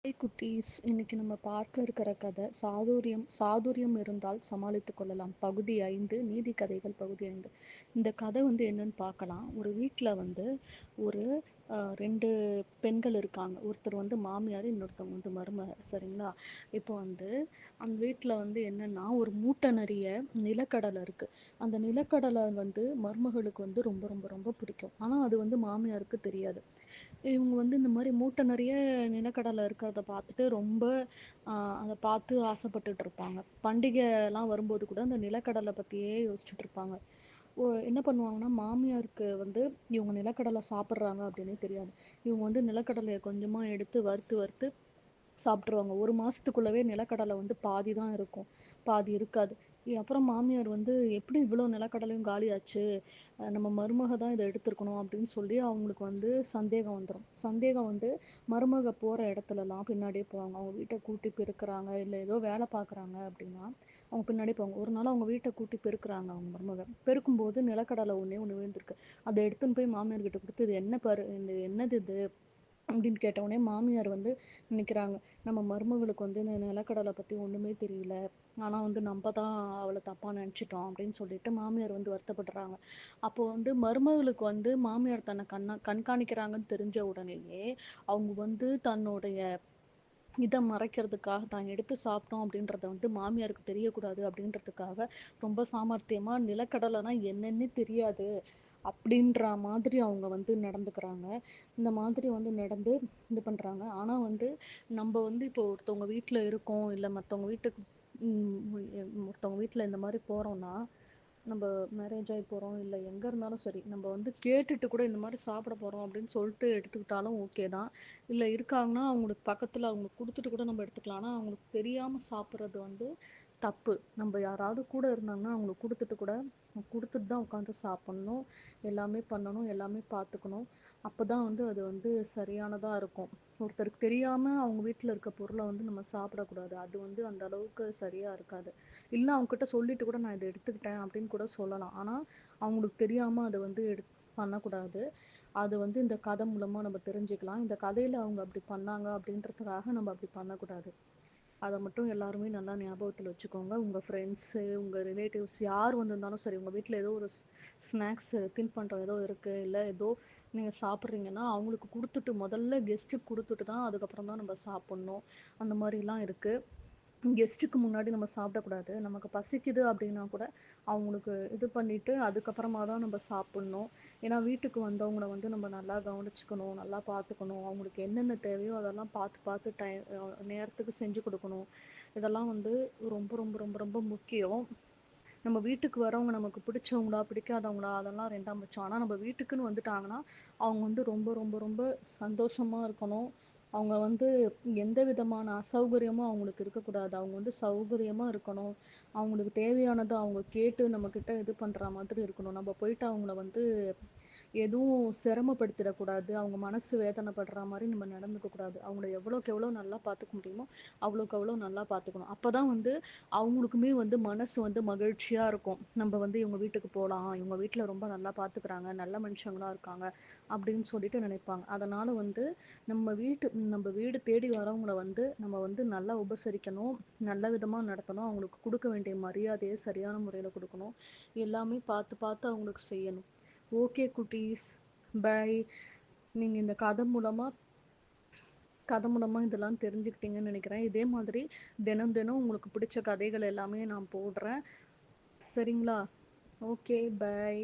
Hi குட்டீஸ், இன்னைக்கு நம்ம பார்க்க இருக்கிற கதை சாதுரியம் சாதுரியம் இருந்தால் சமாளித்துக் கொள்ளலாம். பகுதி 5, நீதி கதைகள் பகுதி 5. இந்த கதை என்னன்னு பார்க்கலாம். ஒரு வீட்டில் ஒரு 2 பெண்கள் இருக்காங்க. ஒருத்தர் மாமியார், இன்னொருத்தவங்க மருமக. சரிங்களா? இப்போ அந்த வீட்டில் என்னன்னா, ஒரு மூட்டை நிறைய நிலக்கடலை இருக்கு. அந்த நிலக்கடலை மருமகளுக்கு ரொம்ப ரொம்ப ரொம்ப பிடிக்கும். ஆனால் அது மாமியாருக்கு தெரியாது. இவங்க இந்த மாதிரி மூட்டை நிறைய நிலக்கடலை இருக்கிறத பார்த்துட்டு ரொம்ப அதை பார்த்து ஆசைப்பட்டுட்டு இருப்பாங்க. பண்டிகைலாம் வரும்போது கூட அந்த நிலக்கடலை பற்றியே யோசிச்சுட்டு இருப்பாங்க. என்ன பண்ணுவாங்கன்னா, மாமியாருக்கு இவங்க நிலக்கடலை சாப்பிட்றாங்க அப்படின்னே தெரியாது. இவங்க நிலக்கடலையை கொஞ்சமாக எடுத்து வறுத்து வறுத்து சாப்பிட்ருவாங்க. ஒரு மாதத்துக்குள்ளவே நிலக்கடலை பாதி தான் இருக்கும், பாதி இருக்காது. அப்புறம் மாமியார் எப்படி இவ்வளோ நிலக்கடலையும் காலியாச்சு, நம்ம மருமக தான் இதை எடுத்துருக்கணும் அப்படின்னு சொல்லி அவங்களுக்கு சந்தேகம் வந்துடும். சந்தேகம் மருமக போகிற இடத்துலலாம் பின்னாடியே போவாங்க. அவங்க வீட்டை கூட்டி பெருக்குறாங்க, இல்லை ஏதோ வேலை பார்க்குறாங்க அப்படின்னா அவங்க பின்னாடியே போவாங்க. ஒரு நாள் அவங்க வீட்டை கூட்டி பெருக்குறாங்க. அவங்க மருமக பெருக்கும்போது நிலக்கடலை ஒன்று விழுந்திருக்கு. அதை எடுத்துன்னு போய் மாமியார் கிட்ட கொடுத்து, இது என்ன பாரு, இந்த என்னது இது அப்படின்னு கேட்டவுடனே மாமியார் நினைக்கிறாங்க, நம்ம மருமகளுக்கு இந்த நிலக்கடலை பற்றி ஒன்றுமே தெரியல, ஆனால் நம்ம தான் அவளை தப்பாக நினச்சிட்டோம் அப்படின்னு சொல்லிட்டு மாமியார் வருத்தப்படுறாங்க. அப்போது மருமகளுக்கு மாமியார் தன்னை கண்காணிக்கிறாங்கன்னு தெரிஞ்ச உடனேயே அவங்க தன்னுடைய இதை மறைக்கிறதுக்காக, தான் எடுத்து சாப்பிட்டோம் அப்படின்றத மாமியாருக்கு தெரியக்கூடாது அப்படின்றதுக்காக ரொம்ப சாமர்த்தியமாக நிலக்கடலைனா என்னன்னே தெரியாது அப்படின்ற மாதிரி அவங்க நடந்துக்கிறாங்க. இந்த மாதிரி நடந்து இது பண்ணுறாங்க. ஆனால் நம்ம இப்போ ஒருத்தவங்க வீட்டில் இருக்கோம், இல்லை மற்றவங்க வீட்டுக்கு ஒருத்தவங்க வீட்டில் இந்த மாதிரி போகிறோன்னா, நம்ம மேரேஜ் ஆகி போகிறோம் இல்லை எங்கே இருந்தாலும் சரி, நம்ம கேட்டுட்டு கூட இந்த மாதிரி சாப்பிட போகிறோம் அப்படின்னு சொல்லிட்டு எடுத்துக்கிட்டாலும் ஓகே தான். இல்லை இருக்காங்கன்னா அவங்களுக்கு பக்கத்தில் அவங்களுக்கு கொடுத்துட்டு கூட நம்ம எடுத்துக்கலாம். ஆனால் அவங்களுக்கு தெரியாமல் சாப்பிட்றது தப்பு. நம்ம யாராவது கூட இருந்தாங்கன்னா அவங்களுக்கு கொடுத்துட்டு தான் உட்காந்து சாப்பிட்ணும், எல்லாமே பண்ணணும், எல்லாமே பார்த்துக்கணும். அப்போ தான் அது சரியானதாக இருக்கும். ஒருத்தருக்கு தெரியாமல் அவங்க வீட்டில் இருக்க பொருளை நம்ம சாப்பிடக்கூடாது. அது அந்த அளவுக்கு சரியாக இருக்காது. இல்லை அவங்கக்கிட்ட சொல்லிட்டு கூட நான் இதை எடுத்துக்கிட்டேன் அப்படின்னு கூட சொல்லலாம். ஆனால் அவங்களுக்கு தெரியாமல் அதை பண்ணக்கூடாது. அது இந்த கதை மூலமாக நம்ம தெரிஞ்சுக்கலாம். இந்த கதையில் அவங்க அப்படி பண்ணாங்க அப்படின்றதுக்காக நம்ம அப்படி பண்ணக்கூடாது. அதை மட்டும் எல்லாருமே நல்லா ஞாபகத்தில் வச்சுக்கோங்க. உங்கள் ஃப்ரெண்ட்ஸு, உங்கள் ரிலேட்டிவ்ஸ் யார் வந்திருந்தாலும் சரி, உங்கள் வீட்டில் ஏதோ ஒரு ஸ்நாக்ஸு தின்பண்டம் ஏதோ இருக்குது, இல்லை ஏதோ நீங்கள் சாப்பிட்றீங்கன்னா அவங்களுக்கு கொடுத்துட்டு, முதல்ல கெஸ்ட்டுக்கு கொடுத்துட்டு தான் அதுக்கப்புறம் தான் நம்ம சாப்பிட்ணும். அந்த மாதிரிலாம் இருக்குது. கெஸ்ட்டுக்கு முன்னாடி நம்ம சாப்பிடக்கூடாது. நமக்கு பசிக்குது அப்படின்னா கூட அவங்களுக்கு இது பண்ணிவிட்டு அதுக்கப்புறமா தான் நம்ம சாப்பிட்ணும். ஏன்னா வீட்டுக்கு வந்தவங்கள நம்ம நல்லா கவனிச்சுக்கணும், நல்லா பார்த்துக்கணும். அவங்களுக்கு என்னென்ன தேவையோ அதெல்லாம் பார்த்து பார்த்து நேரத்துக்கு செஞ்சு கொடுக்கணும். இதெல்லாம் ரொம்ப ரொம்ப ரொம்ப ரொம்ப முக்கியம். நம்ம வீட்டுக்கு வரவங்க நமக்கு பிடிச்சவங்களா பிடிக்காதவங்களா அதெல்லாம் 2ஆம் பட்சம். ஆனால் நம்ம வீட்டுக்குன்னு வந்துட்டாங்கன்னா அவங்க ரொம்ப ரொம்ப ரொம்ப சந்தோஷமாக இருக்கணும். அவங்க எந்த விதமான அசௌகரியமும் அவங்களுக்கு இருக்கக்கூடாது. அவங்க சௌகரியமாக இருக்கணும். அவங்களுக்கு தேவையானதை அவங்க கேட்டு நம்மக்கிட்ட இது பண்ணுற மாதிரி இருக்கணும். நம்ம போயிட்டு அவங்கள எதுவும் சிரமப்படுத்திடக்கூடாது. அவங்க மனசு வேதனைப்படுற மாதிரி நம்ம நடந்துக்கக்கூடாது. அவங்கள எவ்வளோக்கு எவ்வளோ நல்லா பார்த்துக்க முடியுமோ அவ்வளோக்கு அவ்வளோ நல்லா பார்த்துக்கணும். அப்போ தான் அவங்களுக்குமே மனசு மகிழ்ச்சியாக இருக்கும். நம்ம இவங்க வீட்டுக்கு போகலாம், இவங்க வீட்டில் ரொம்ப நல்லா பார்த்துக்கிறாங்க, நல்ல மனுஷங்களாக இருக்காங்க அப்படின்னு சொல்லிட்டு நினைப்பாங்க. அதனால் நம்ம வீடு தேடி வரவங்கள நம்ம நல்லா உபசரிக்கணும், நல்ல விதமாக நடத்தணும், அவங்களுக்கு கொடுக்க வேண்டிய மரியாதையை சரியான முறையில் கொடுக்கணும், எல்லாமே பார்த்து பார்த்து அவங்களுக்கு செய்யணும். ஓகே குட்டீஸ், பை. நீங்கள் இந்த கதை மூலமாக இதெல்லாம் தெரிஞ்சுக்கிட்டீங்கன்னு நினைக்கிறேன். இதே மாதிரி தினம் தினம் உங்களுக்கு பிடிச்ச கதைகள் எல்லாமே நான் போடுறேன். சரிங்களா? Okay, by.